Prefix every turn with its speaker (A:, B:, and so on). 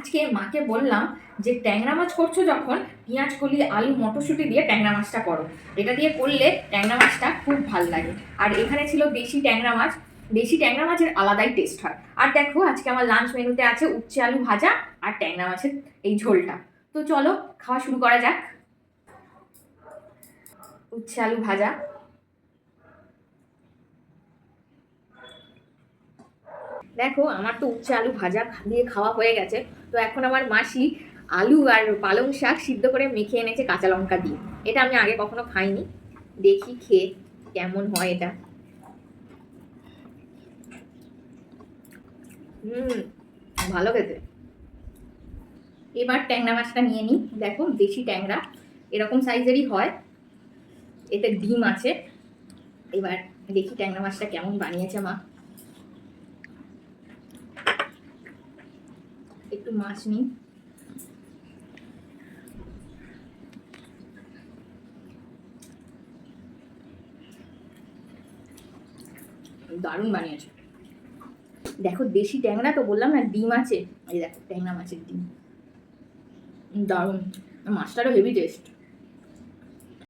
A: আজকে মাকে বললাম যে ট্যাংরা মাছ করছো যখন পেঁয়াজ কলি আলু মটরশুঁটি দিয়ে ট্যাংরা মাছটা করো, এটা দিয়ে করলে ট্যাংরা মাছটা খুব ভাল লাগে। আর এখানে ছিল দেশি ট্যাংরা মাছ, দেশি ট্যাংরা মাছের আলাদাই টেস্ট হয়। আর দেখো আজকে আমার লাঞ্চ মেনুতে আছে উচ্ছে আলু ভাজা আর ট্যাংরা মাছের এই ঝোলটা। তো চলো খাওয়া শুরু করা যাক। উচ্ছে আলু ভাজা, দেখো আমার তো উচ্ছে আলু ভাজা দিয়ে খাওয়া হয়ে গেছে। তো এখন আমার মাসি আলু আর পালং শাক সিদ্ধ করে মেখে এনেছে কাঁচা লঙ্কা দিয়ে। এটা আমি আগে কখনো খাইনি, দেখি খেয়ে কেমন হয় এটা। হুম, ভালো খেতে। এবার ট্যাংরা মাছটা নিয়ে নিই। দেখো দেশি ট্যাংরা এরকম সাইজেরই হয়, এতে ডিম আছে। এবার দেখি ট্যাংরা মাছটা কেমন বানিয়েছে মা। একটু মাছ নিই। দারুণ বানিয়েছে। দেখো দেশি ট্যাংরা তো বললাম না, ডিম আছে। এই দেখো ট্যাংরা মাছের ডিম, দারুণ। মাছটারও হেভি টেস্ট।